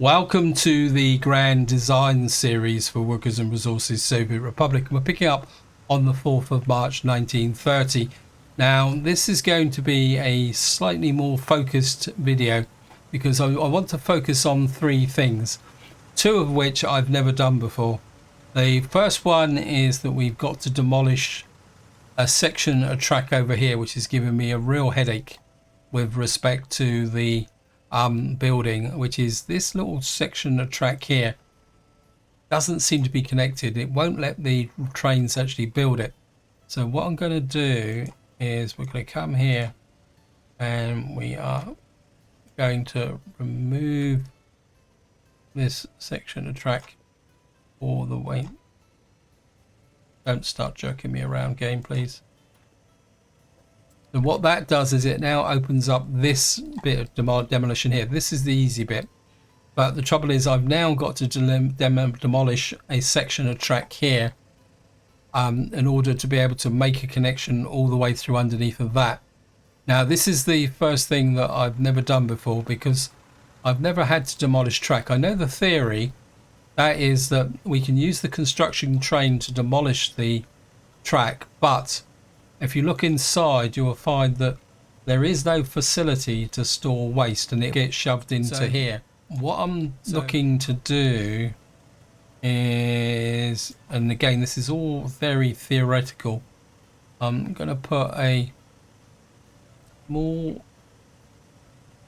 Welcome to the Grand Design series for Workers and Resources Soviet Republic. We're picking up on the 4th of March 1930. Now, this is going to be a slightly more focused video because I want to focus on three things, two of which I've never done before. The first one is that we've got to demolish a section, a track over here, which is giving me a real headache with respect to the building, which is this little section of track here. Doesn't seem to be connected. It won't let the trains actually build it. So what I'm going to do is we're going to come here and we are going to remove this section of track all the way. Don't start jerking me around, game, please. And what that does is it now opens up this bit of demolition here. This is the easy bit. But the trouble is I've now got to demolish a section of track here in order to be able to make a connection all the way through underneath of that. Now, this is the first thing that I've never done before because I've never had to demolish track. I know the theory, that is that we can use the construction train to demolish the track, but if you look inside, you will find that there is no facility to store waste and it gets shoved into here. What I'm looking to do is, and again, this is all very theoretical, I'm going to put a small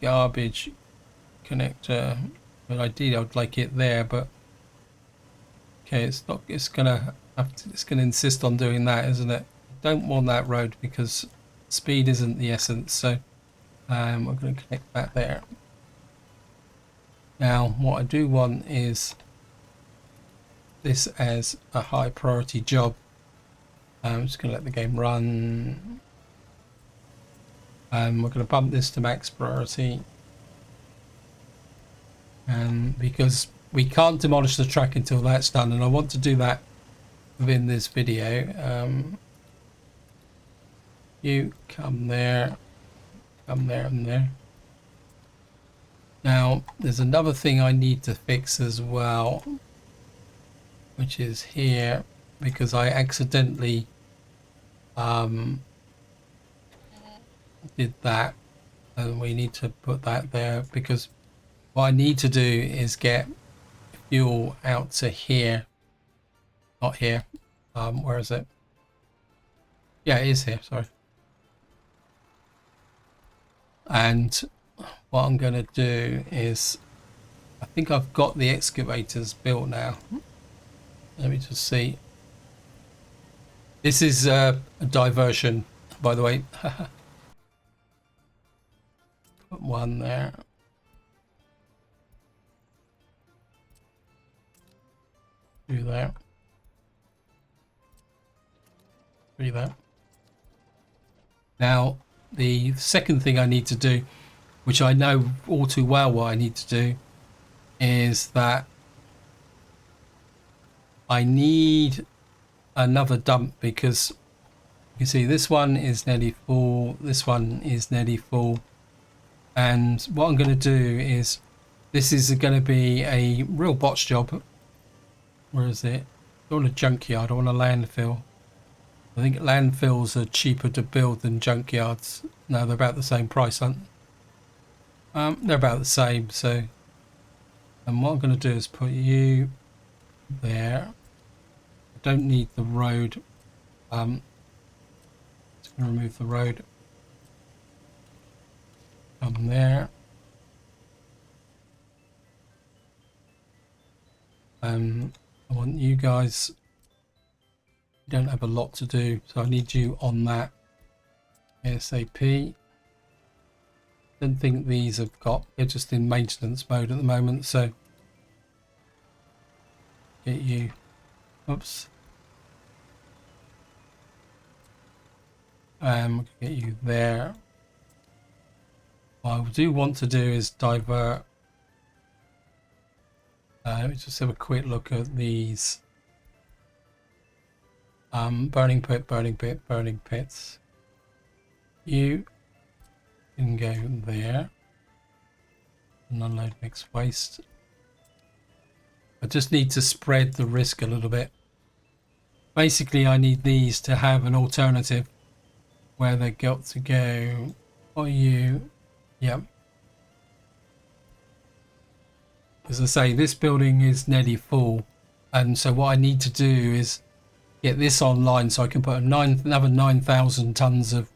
garbage connector, but ideally I'd like it there, but okay, it's not, it's going to insist on doing that, isn't it? Don't want that road because speed isn't the essence, so we're going to connect that there. Now what I do want is this as a high priority job. I'm just going to let the game run. We're going to bump this to max priority, and because we can't demolish the track until that's done, and I want to do that within this video. You come there, and there. Now, there's another thing I need to fix as well, which is here, because I accidentally did that, and we need to put that there, because what I need to do is get fuel out to here, not here. Where is it? Yeah, it is here, sorry. And what I'm going to do is, I think I've got the excavators built now. Let me just see. This is a diversion, by the way. Put one there. Do that. Do that. Now, the second thing I need to do, which I know all too well what I need to do, is that I need another dump, because you see this one is nearly full, this one is nearly full, and what I'm going to do is, this is going to be a real botch job. Where is it? I want a junkyard, I want a landfill. I think landfills are cheaper to build than junkyards. No, they're about the same price, aren't they? They're about the same, so. And what I'm going to do is put you there. I don't need the road. Just going to remove the road. Come there. I want you guys. You don't have a lot to do, so I need you on that ASAP. Don't think these have got, they're just in maintenance mode at the moment, so get you, oops, we'll get you there. What I do want to do is divert. Let me just have a quick look at these. Burning pit, burning pit, burning pits. You can go there and unload mixed waste. I just need to spread the risk a little bit. Basically, I need these to have an alternative where they got to go. Are you? Yep. As I say, this building is nearly full, and so what I need to do is get this online so I can put another 9,000 tons of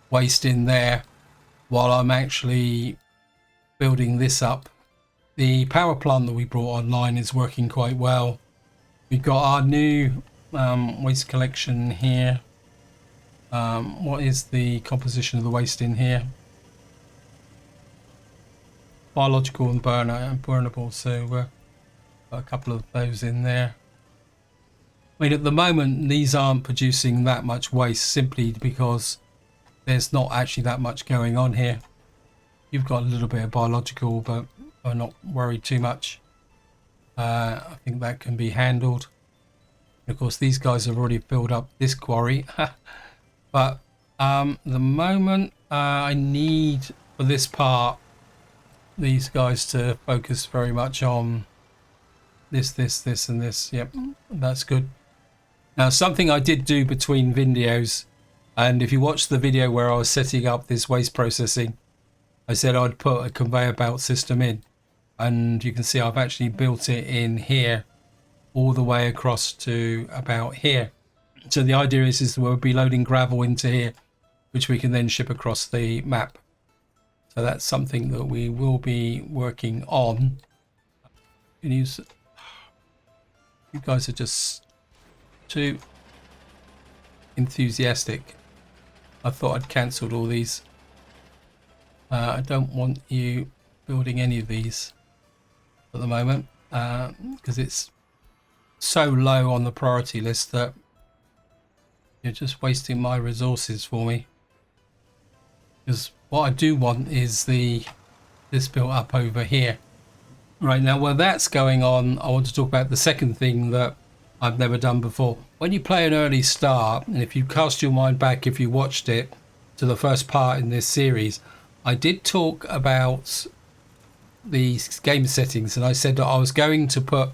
waste in there while I'm actually building this up. The power plant that we brought online is working quite well. We've got our new waste collection here. What is the composition of the waste in here? Biological and burnable, so a couple of those in there. I mean, at the moment these aren't producing that much waste simply because there's not actually that much going on here. You've got a little bit of biological, but I'm not worried too much. I think that can be handled. Of course, these guys have already filled up this quarry. But at the moment I need for this part these guys to focus very much on this and this. Yep, that's good. Now, something I did do between videos, and if you watch the video where I was setting up this waste processing, I said I'd put a conveyor belt system in, and you can see I've actually built it in here all the way across to about here. So the idea is we'll be loading gravel into here, which we can then ship across the map. So that's something that we will be working on. You guys are just too enthusiastic. I thought I'd cancelled all these. I don't want you building any of these at the moment because it's so low on the priority list that you're just wasting my resources for me. Because what I do want is this built up over here. Right, now while that's going on, I want to talk about the second thing that I've never done before. When you play an early start, and if you cast your mind back, if you watched it to the first part in this series, I did talk about the game settings, and I said that I was going to put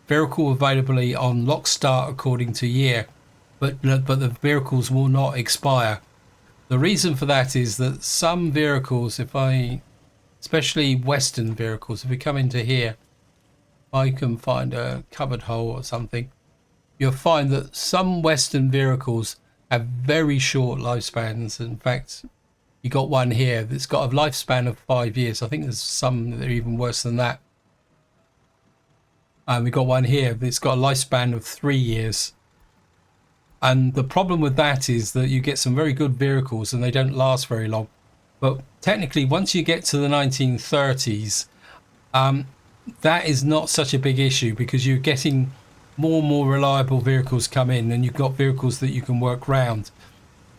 vehicle availability on lock start according to year, but the vehicles will not expire. The reason for that is that some vehicles, especially Western vehicles, if we come into here, I can find a cupboard hole or something, you'll find that some Western vehicles have very short lifespans. In fact, you got one here that's got a lifespan of 5 years. I think there's some that are even worse than that. And we got one here that's got a lifespan of 3 years. And the problem with that is that you get some very good vehicles and they don't last very long. But technically, once you get to the 1930s, that is not such a big issue because you're getting more and more reliable vehicles come in and you've got vehicles that you can work round.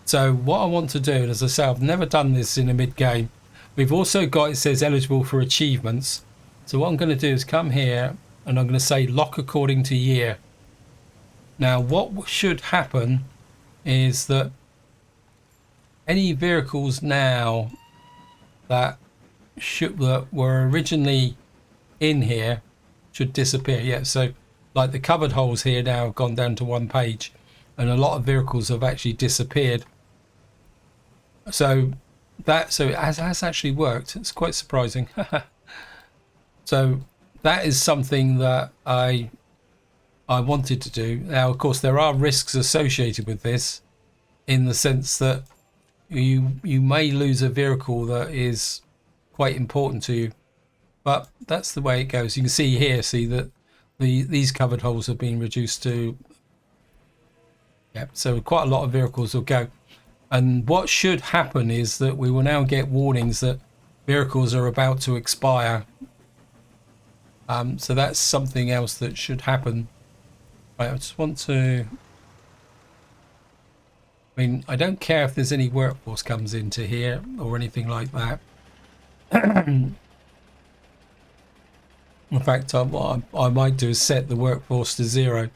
So what I want to do, and as I say, I've never done this in a mid-game. We've also got, it says eligible for achievements. So what I'm going to do is come here and I'm going to say lock according to year. Now what should happen is that any vehicles now that were originally in here should disappear. Yeah, so like the covered holes here now have gone down to 1 page and a lot of vehicles have actually disappeared. So it has actually worked. It's quite surprising. So that is something that I wanted to do. Now, of course, there are risks associated with this in the sense that you may lose a vehicle that is quite important to you, but that's the way it goes. You can see here, that these covered holes have been reduced to, yeah, so quite a lot of vehicles will go. And what should happen is that we will now get warnings that vehicles are about to expire. So that's something else that should happen. Right, I just want to, I mean, I don't care if there's any workforce comes into here or anything like that. In fact, what I might do is set the workforce to 0,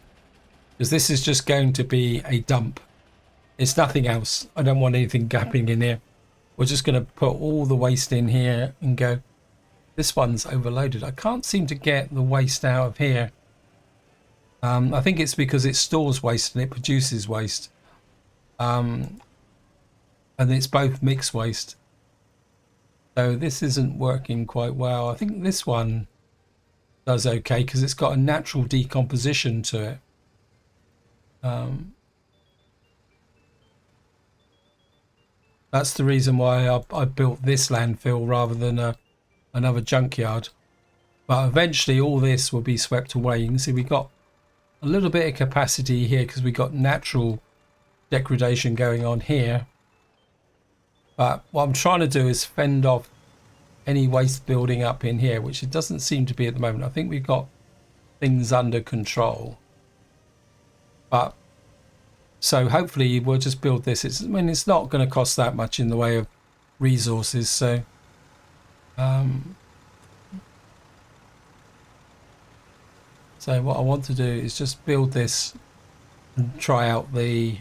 because this is just going to be a dump. It's nothing else. I don't want anything gapping in here. We're just going to put all the waste in here and go. This one's overloaded. I can't seem to get the waste out of here. I think it's because it stores waste and it produces waste. And it's both mixed waste. So this isn't working quite well. I think this one does okay because it's got a natural decomposition to it. That's the reason why I built this landfill rather than another junkyard. But eventually all this will be swept away. You can see we got a little bit of capacity here because we got natural degradation going on here. But what I'm trying to do is fend off any waste building up in here, which it doesn't seem to be at the moment. I think we've got things under control. But so hopefully we'll just build this. I mean, it's not going to cost that much in the way of resources. So so what I want to do is just build this and try out the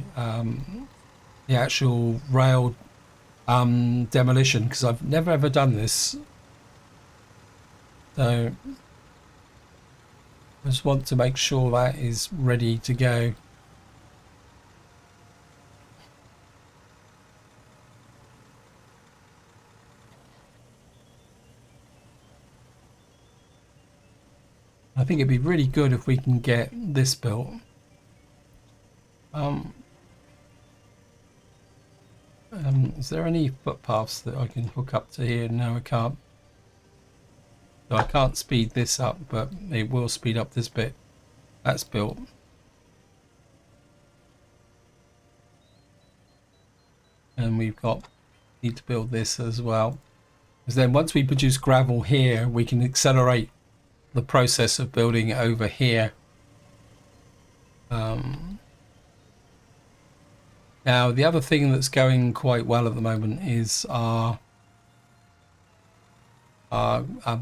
actual rail demolition, because I've never ever done this. So I just want to make sure that is ready to go. I think it'd be really good if we can get this built. Is there any footpaths that I can hook up to here? No, I can't. So I can't speed this up, but it will speed up this bit. That's built. And we've got need to build this as well. Because then once we produce gravel here, we can accelerate the process of building over here. Now the other thing that's going quite well at the moment is our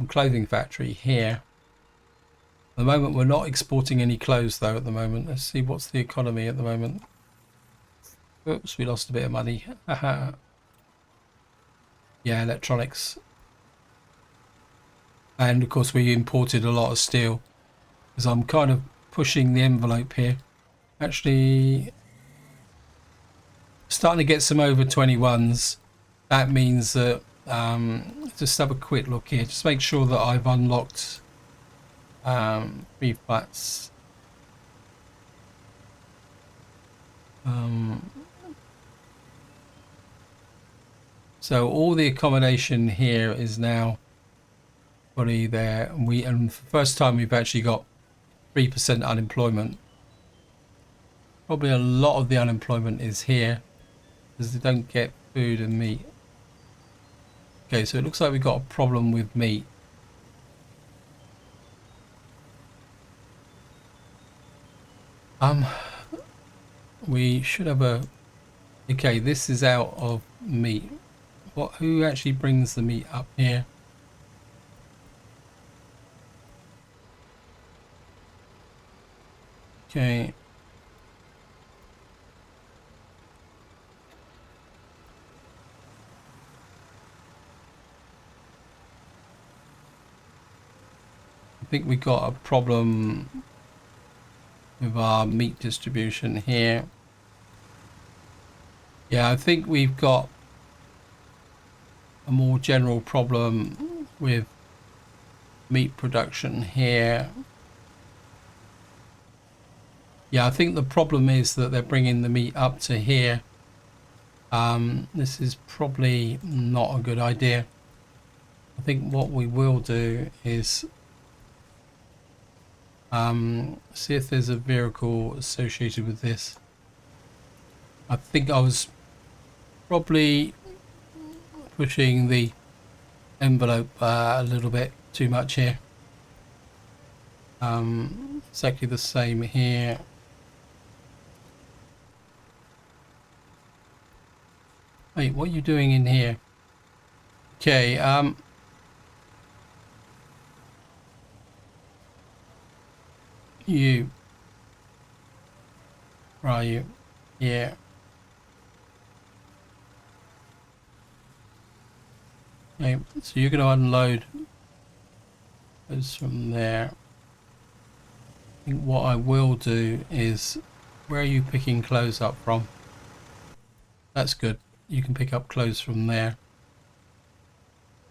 clothing factory here. At the moment we're not exporting any clothes though at the moment. Let's see what's the economy at the moment. Oops, we lost a bit of money. Yeah, electronics. And of course we imported a lot of steel, because I'm kind of pushing the envelope here. Actually starting to get some over 21s. That means that just have a quick look here, just make sure that I've unlocked reflux. So all the accommodation here is now fully there, and for the first time we've actually got 3% unemployment. Probably a lot of the unemployment is here because they don't get food and meat. Okay, so it looks like we've got a problem with meat. We should have a... Okay, this is out of meat. Who actually brings the meat up here? Okay. I think we got a problem with our meat distribution here. Yeah, I think we've got a more general problem with meat production here. Yeah, I think the problem is that they're bringing the meat up to here. This is probably not a good idea. I think what we will do is see if there's a vehicle associated with this. I think I was probably pushing the envelope a little bit too much here. Exactly the same here. Wait, what are you doing in here? Okay, you. Where are you? Yeah. Okay, so you're going to unload those from there. I think what I will do is, where are you picking clothes up from? That's good. You can pick up clothes from there.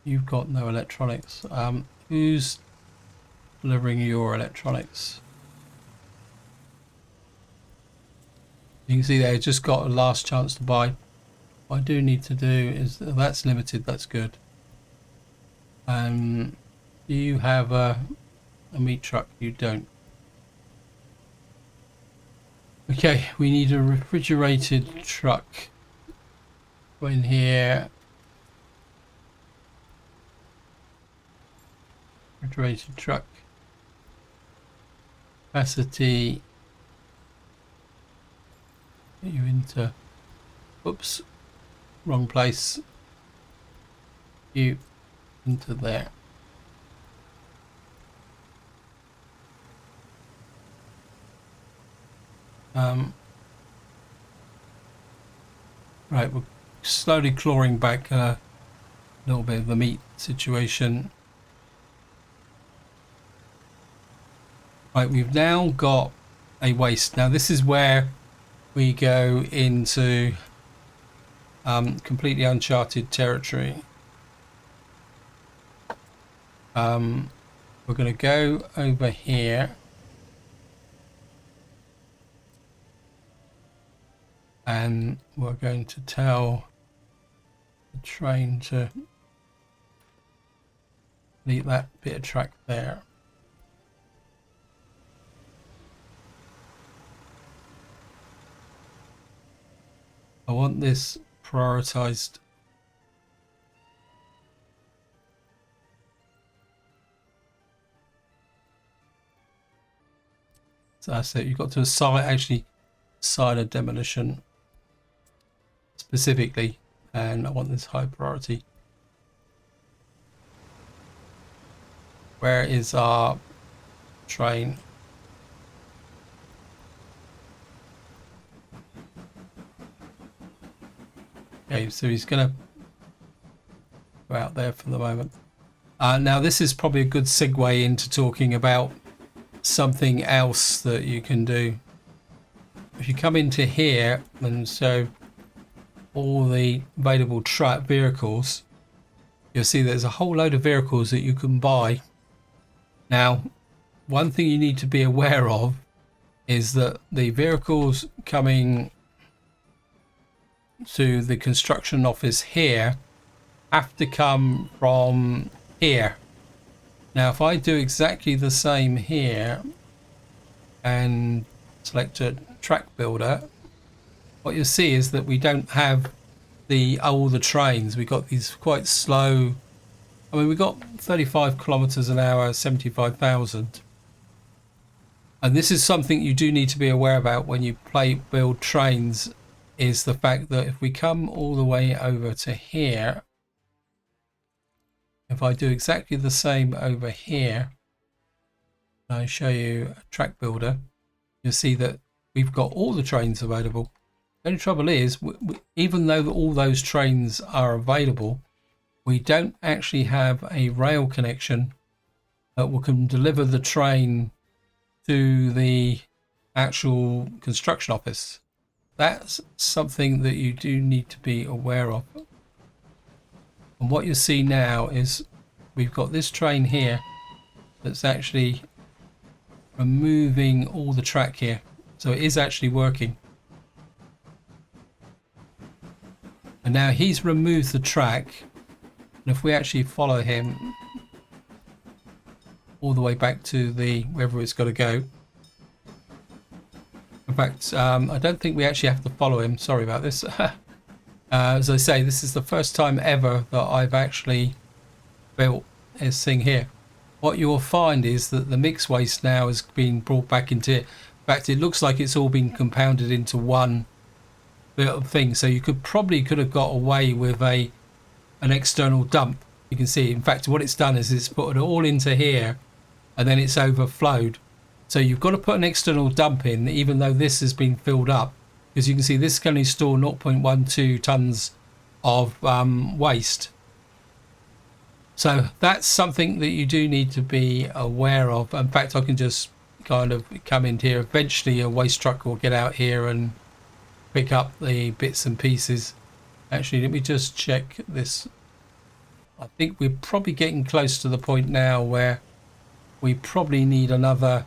You've got no electronics. Who's delivering your electronics? You can see they just got a last chance to buy. What I do need to do is, that's limited, that's good. Do you have a meat truck? You don't. Okay, we need a refrigerated truck. Go in here. Refrigerated truck. Capacity. Get you into. Oops. Wrong place. You into there. Right, we're slowly clawing back a little bit of the meat situation. Right, we've now got a waste. Now this is where we go into completely uncharted territory. We're going to go over here. And we're going to tell the train to leave that bit of track there. I want this prioritized. So that's it. You've got to assign a demolition specifically, and I want this high priority. Where is our train? Okay, so he's gonna go out there for the moment. Now this is probably a good segue into talking about something else that you can do. If you come into here and so all the available vehicles, you'll see there's a whole load of vehicles that you can buy. Now, one thing you need to be aware of is that the vehicles coming to the construction office here have to come from here. Now, if I do exactly the same here and select a track builder, what you'll see is that we don't have all the trains. We've got these quite slow. I mean, we've got 35 kilometers an hour, 75,000. And this is something you do need to be aware about when you build trains, is the fact that if we come all the way over to here, if I do exactly the same over here, and I show you a track builder, you'll see that we've got all the trains available. The only trouble is, even though all those trains are available, we don't actually have a rail connection that can deliver the train to the actual construction office. That's something that you do need to be aware of. And what you see now is we've got this train here that's actually removing all the track here. So it is actually working. And now he's removed the track. And if we actually follow him all the way back to wherever it's got to go. In fact, I don't think we actually have to follow him. Sorry about this. As I say, this is the first time ever that I've actually built this thing here. What you'll find is that the mixed waste now has been brought back into it. In fact, it looks like it's all been compounded into one bit of thing. So you could have got away with an external dump. You can see, in fact, what it's done is it's put it all into here and then it's overflowed. So you've got to put an external dump in, even though this has been filled up, because you can see this can only store 0.12 tons of waste. So that's something that you do need to be aware of. In fact, I can just kind of come in here. Eventually a waste truck will get out here and pick up the bits and pieces. Actually, let me just check this. I think we're probably getting close to the point now where we probably need another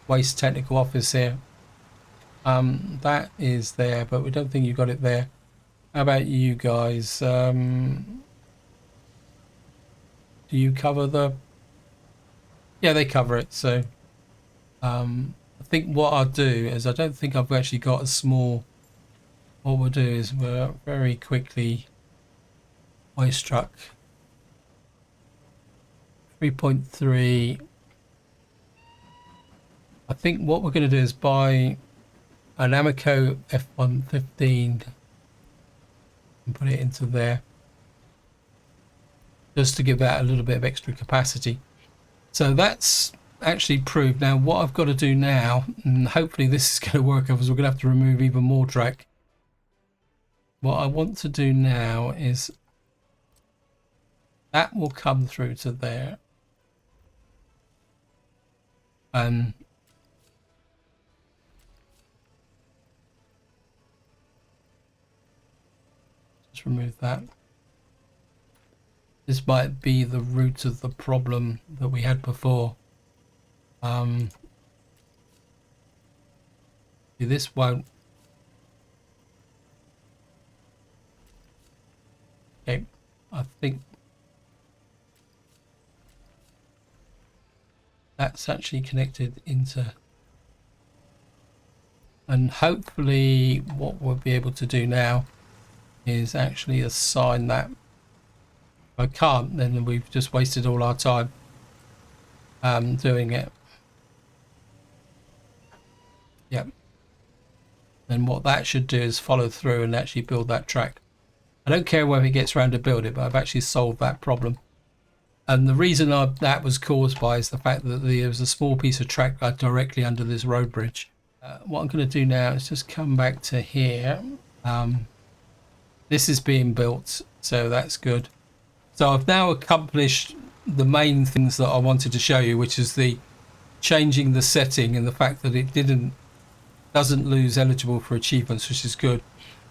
waste technical office here. That is there, but we don't think you got it there. How about you guys? Do you cover the... Yeah, they cover it. So I think what I'll do is, I don't think I've actually got a small... What we'll do is we'll very quickly waste truck 3.3. I think what we're going to do is buy an Amico F115 and put it into there, just to give that a little bit of extra capacity. So that's actually proved. Now what I've got to do now, and hopefully this is going to work, otherwise we're going to have to remove even more track. What I want to do now is that will come through to there, and just remove that. This might be the root of the problem that we had before. This won't. Okay, I think that's actually connected into, and hopefully what we'll be able to do now is actually assign that. If I can't, then we've just wasted all our time doing it. Yep. Then what that should do is follow through and actually build that track. I don't care whether it gets around to build it, but I've actually solved that problem. And the reason that was caused by is the fact that there was a small piece of track directly under this road bridge. What I'm going to do now is just come back to here. This is being built, so that's good. So I've now accomplished the main things that I wanted to show you, which is the changing the setting and the fact that it doesn't lose eligible for achievements, which is good.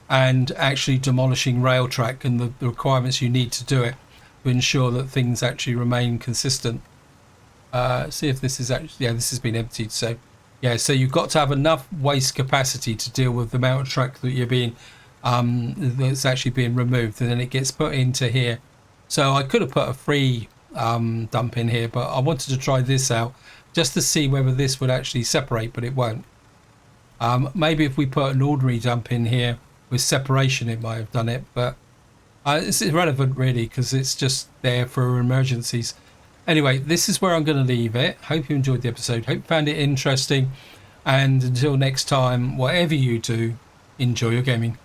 And actually demolishing rail track and the requirements you need to do it to ensure that things actually remain consistent. See if this is actually, yeah, this has been emptied. So yeah, so you've got to have enough waste capacity to deal with the amount of track that you're being that's actually being removed, and then it gets put into here. So I could have put a free dump in here, but I wanted to try this out just to see whether this would actually separate, but it won't. Maybe if we put an ordinary dump in here with separation, it might have done it, but it's irrelevant really, because it's just there for emergencies. Anyway, this is where I'm going to leave it. Hope you enjoyed the episode. Hope you found it interesting, and until next time, whatever you do, enjoy your gaming.